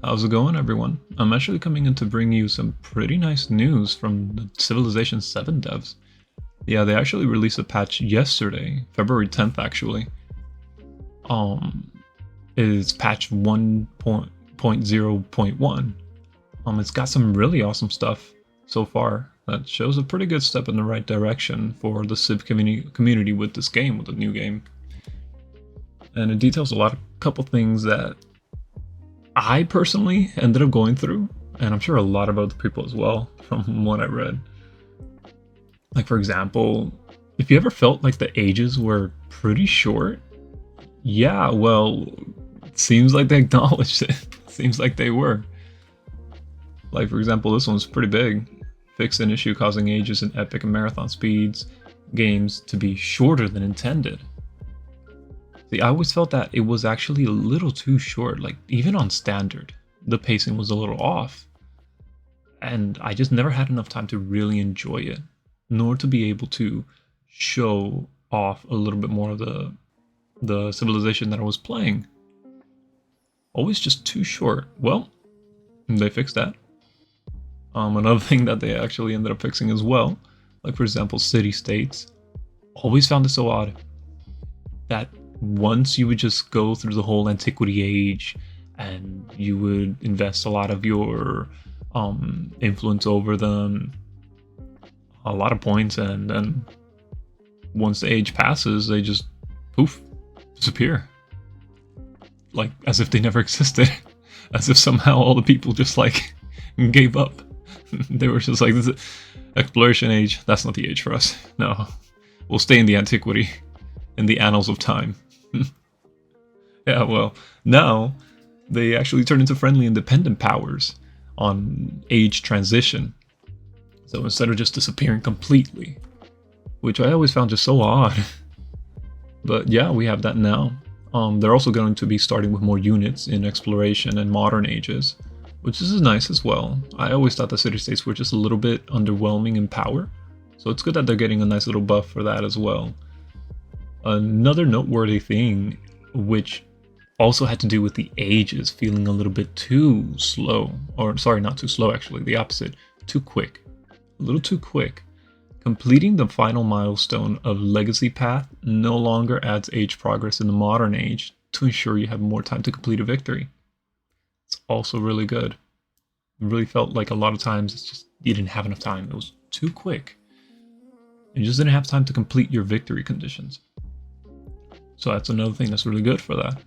How's it going, everyone? I'm actually coming in to bring you some pretty nice news from the Civilization VII devs. Yeah, they actually released a patch yesterday, February 10th actually. Um, it's patch 1.0.1. It's got some really awesome stuff so far that shows a pretty good step in the right direction for the Civ community with this game, with the new game. And it details couple things that I personally ended up going through, and I'm sure a lot of other people as well, from what I read. Like, for example, if you ever felt like the ages were pretty short, yeah, well, it seems like they acknowledged it. Seems like they were. Like, for example, this one's pretty big. Fixed an issue causing ages in epic and marathon speeds games to be shorter than intended. See, I always felt that it was actually a little too short, like even on standard, the pacing was a little off. And I just never had enough time to really enjoy it, nor to be able to show off a little bit more of the civilization that I was playing. Always just too short. Well, they fixed that. Another thing that they actually ended up fixing as well, like for example, city-states, always found it so odd that once you would just go through the whole antiquity age and you would invest a lot of your influence over them, a lot of points, and then once the age passes, they just poof, disappear. Like as if they never existed. As if somehow all the people just like gave up. They were just like, this is exploration age, that's not the age for us. No, we'll stay in the antiquity, in the annals of time. Yeah, well, now they actually turn into friendly independent powers on age transition. So instead of just disappearing completely, which I always found just so odd. But yeah, we have that now. They're also going to be starting with more units in exploration and modern ages, which is nice as well. I always thought the city-states were just a little bit underwhelming in power, so it's good that they're getting a nice little buff for that as well. Another noteworthy thing, which also had to do with the ages feeling a little bit too slow, or sorry, not too slow actually, the opposite, too quick. A little too quick. Completing the final milestone of Legacy Path no longer adds age progress in the modern age to ensure you have more time to complete a victory. It's also really good. It really felt like a lot of times it's just you didn't have enough time. It was too quick. You just didn't have time to complete your victory conditions. So that's another thing that's really good for that.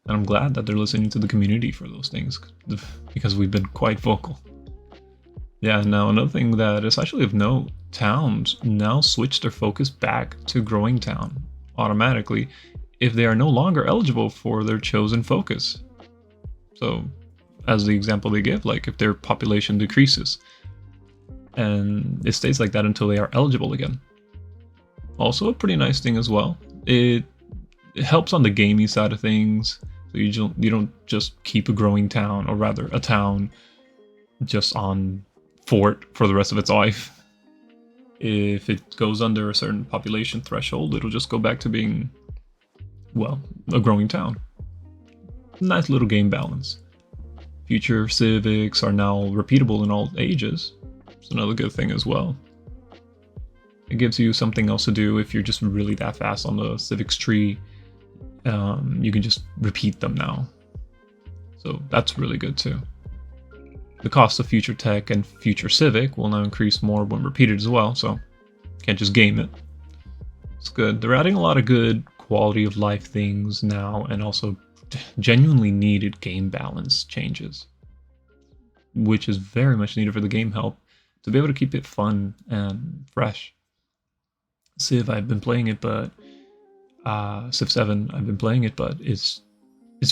And I'm glad that they're listening to the community for those things, because we've been quite vocal. Yeah, now another thing that is actually of note, towns now switch their focus back to growing town automatically if they are no longer eligible for their chosen focus. So, as the example they give, like if their population decreases, and it stays like that until they are eligible again. Also a pretty nice thing as well. It helps on the gaming side of things, so you don't just keep a growing town, or rather a town, just on fort for the rest of its life. If it goes under a certain population threshold, it'll just go back to being, well, a growing town. Nice little game balance. Future civics are now repeatable in all ages. It's another good thing as well. It gives you something else to do if you're just really that fast on the civics tree. You can just repeat them now. So that's really good too. The cost of future tech and future civic will now increase more when repeated as well, so can't just game it. It's good. They're adding a lot of good quality of life things now, and also genuinely needed game balance changes, which is very much needed for the game help to be able to keep it fun and fresh. Civ, I've been playing it, but Civ 7, I've been playing it, but it's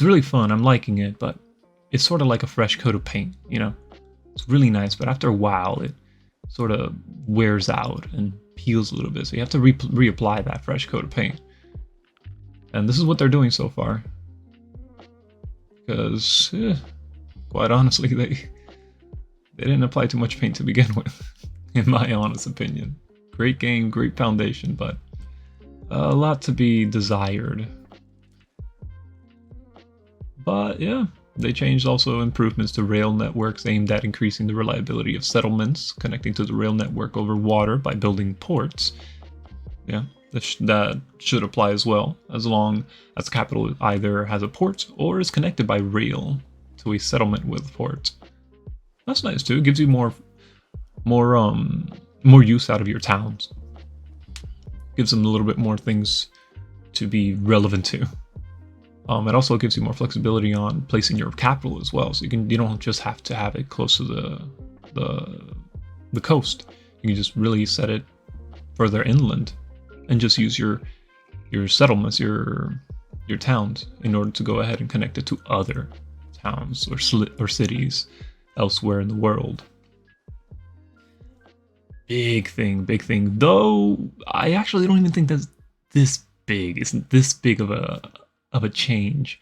really fun. I'm liking it, but it's sort of like a fresh coat of paint, you know? It's really nice, but after a while, it sort of wears out and peels a little bit, so you have to reapply that fresh coat of paint. And this is what they're doing so far. Because, quite honestly, they didn't apply too much paint to begin with, in my honest opinion. Great game, great foundation, but a lot to be desired. But yeah, They changed also improvements to rail networks aimed at increasing the reliability of settlements connecting to the rail network over water by building ports. Yeah, that should apply as well, as long as the capital either has a port or is connected by rail to a settlement with ports. That's nice too. It gives you more use out of your towns. Gives them a little bit more things to be relevant to. It also gives you more flexibility on placing your capital as well, so you don't just have to have it close to the coast. You can just really set it further inland, and just use your settlements, your towns, in order to go ahead and connect it to other towns or cities elsewhere in the world. Big thing. Though I actually don't even think that's this big. Isn't this big of a change?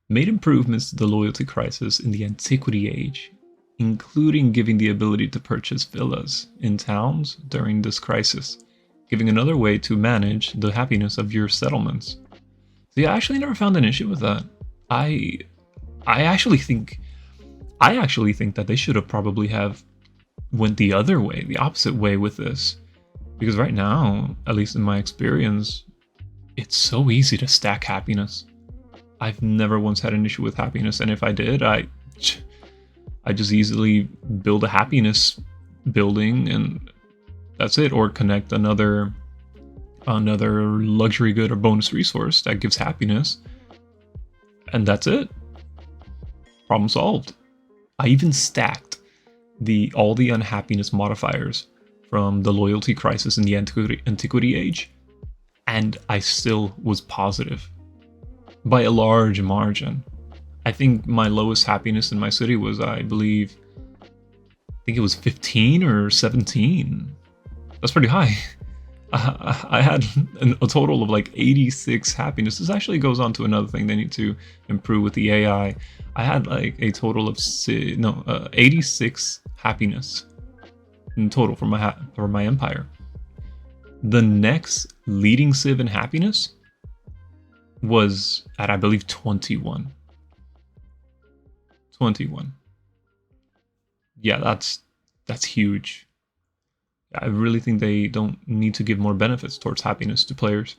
Made improvements to the loyalty crisis in the Antiquity Age, including giving the ability to purchase villas in towns during this crisis, giving another way to manage the happiness of your settlements. See, I actually never found an issue with that. I actually think that they should have probably have went the other way, the opposite way with this. Because right now, at least in my experience, it's so easy to stack happiness. I've never once had an issue with happiness, and if I did, I just easily build a happiness building, and that's it. Or connect another luxury good or bonus resource that gives happiness, and that's it. Problem solved. I even stacked all the unhappiness modifiers from the loyalty crisis in the Antiquity Age, and I still was positive by a large margin. I think my lowest happiness in my city was, I think it was 15 or 17. That's pretty high. I had a total of like 86 happiness. This actually goes on to another thing they need to improve with the AI. I had like a total of 86 happiness in total for my empire. The next leading civ in happiness was at, I believe, 21. 21. Yeah, that's huge. I really think they don't need to give more benefits towards happiness to players.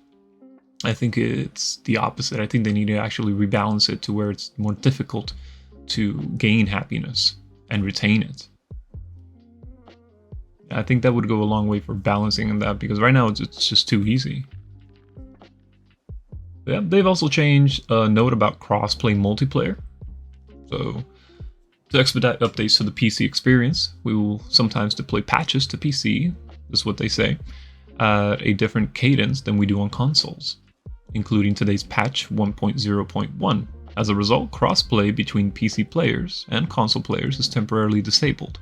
I think it's the opposite. I think they need to actually rebalance it to where it's more difficult to gain happiness and retain it. I think that would go a long way for balancing that, because right now it's just too easy. Yeah, they've also changed a note about cross-play multiplayer. So, to expedite updates to the PC experience, we will sometimes deploy patches to PC, is what they say, at a different cadence than we do on consoles, including today's patch 1.0.1. As a result, crossplay between PC players and console players is temporarily disabled.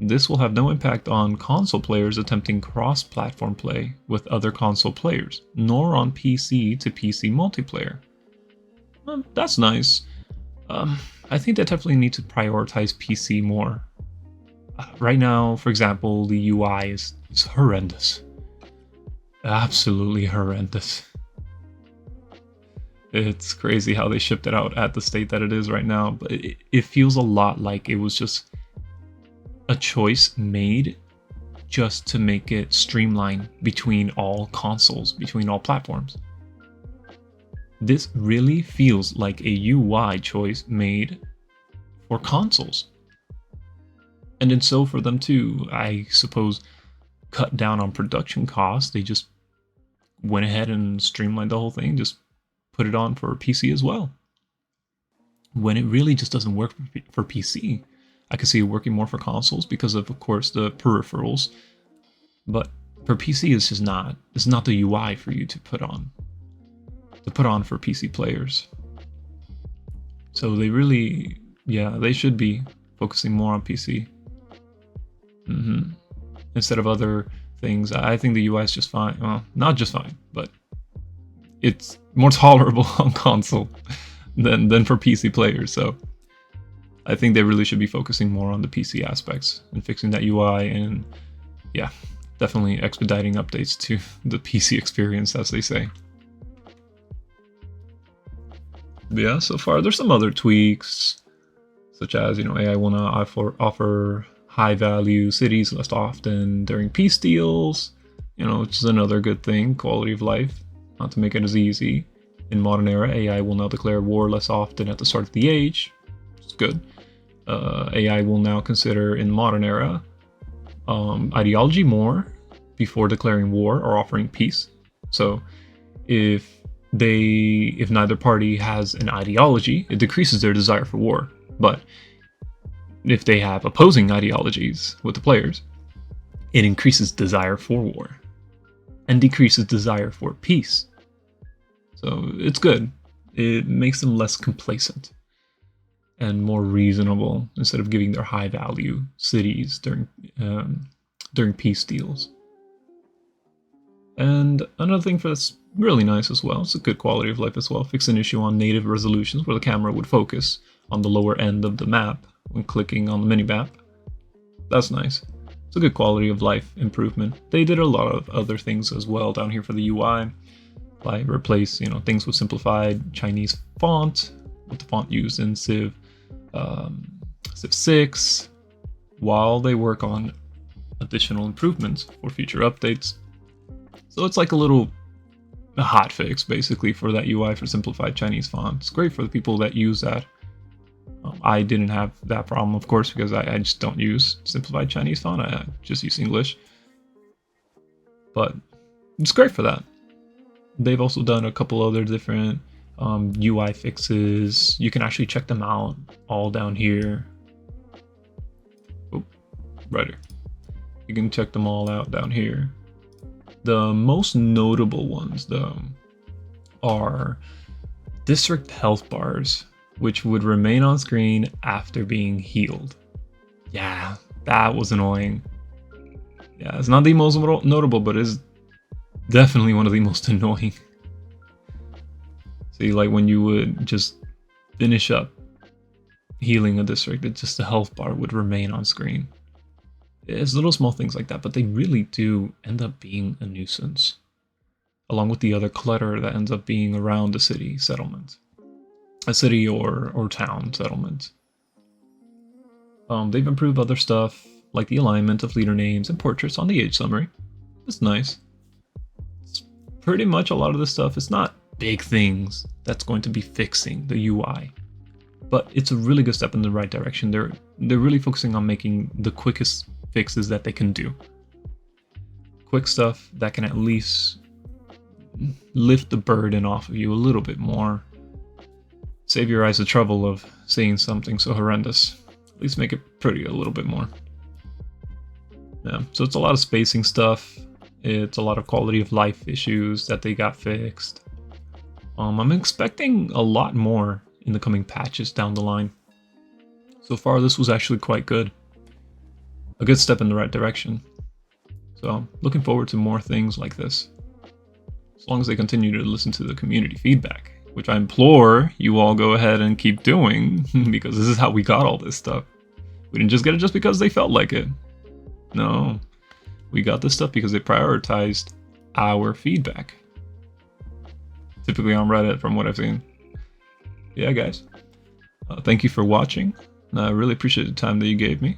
This will have no impact on console players attempting cross-platform play with other console players, nor on PC to PC multiplayer. That's nice. I think they definitely need to prioritize PC more. Right now, for example, the UI is horrendous. Absolutely horrendous. It's crazy how they shipped it out at the state that it is right now, but it feels a lot like it was just a choice made just to make it streamline between all consoles, between all platforms. This really feels like a UI choice made for consoles. And then so for them to, I suppose, cut down on production costs, they just went ahead and streamlined the whole thing, just put it on for PC as well. When it really just doesn't work for PC. I could see it working more for consoles because of course, the peripherals. But for PC, it's just not. It's not the UI for you to put on. For PC players. So they really, they should be focusing more on PC. Instead of other things. I think the UI is just fine. Well, not just fine, but it's more tolerable on console than for PC players. So I think they really should be focusing more on the PC aspects and fixing that UI, and definitely expediting updates to the PC experience, as they say. Yeah, so far there's some other tweaks. such as, AI will now offer high-value cities less often during peace deals, which is another good thing, quality of life, not to make it as easy. In modern era, AI will now declare war less often at the start of the age, which is good. AI will now consider, in modern era, ideology more before declaring war or offering peace. So if neither party has an ideology, it decreases their desire for war. But if they have opposing ideologies with the players, it increases desire for war and decreases desire for peace. So it's good. It makes them less complacent and more reasonable instead of giving their high value cities during peace deals. And another thing that's really nice as well, it's a good quality of life as well, fix an issue on native resolutions where the camera would focus on the lower end of the map when clicking on the minimap. That's nice. It's a good quality of life improvement. They did a lot of other things as well down here for the UI, like replace things with simplified Chinese font with the font used in Civ 6, while they work on additional improvements for future updates. So it's like a hot fix basically for that UI for simplified Chinese font. It's great for the people that use that. I didn't have that problem, of course, because I just don't use simplified Chinese font. I just use English. But it's great for that. They've also done a couple other different UI fixes. You can actually check them out all down here. Oh, right here. You can check them all out down here. The most notable ones, though, are district health bars, which would remain on screen after being healed. Yeah, that was annoying. Yeah, it's not the most notable, but it's definitely one of the most annoying. See, like when you would just finish up healing a district, the health bar would remain on screen. It's little small things like that, but they really do end up being a nuisance, along with the other clutter that ends up being around the city settlement. A city or town settlement. They've improved other stuff, like the alignment of leader names and portraits on the age summary. It's nice. It's pretty much a lot of this stuff. It's not big things that's going to be fixing the UI, but it's a really good step in the right direction. They're really focusing on making the quickest fixes that they can do. Quick stuff that can at least lift the burden off of you a little bit more. Save your eyes the trouble of seeing something so horrendous. At least make it pretty a little bit more. Yeah, so it's a lot of spacing stuff. It's a lot of quality of life issues that they got fixed. I'm expecting a lot more in the coming patches down the line. So far, this was actually quite good. A good step in the right direction. So, looking forward to more things like this. As long as they continue to listen to the community feedback, which I implore you all go ahead and keep doing, because this is how we got all this stuff. We didn't just get it just because they felt like it. No, we got this stuff because they prioritized our feedback. Typically on Reddit, from what I've seen. Yeah, guys. Thank you for watching. I really appreciate the time that you gave me.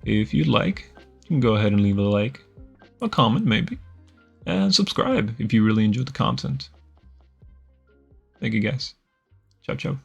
If you'd like, you can go ahead and leave a like, a comment maybe, and subscribe if you really enjoyed the content. Thank you guys. Ciao, ciao.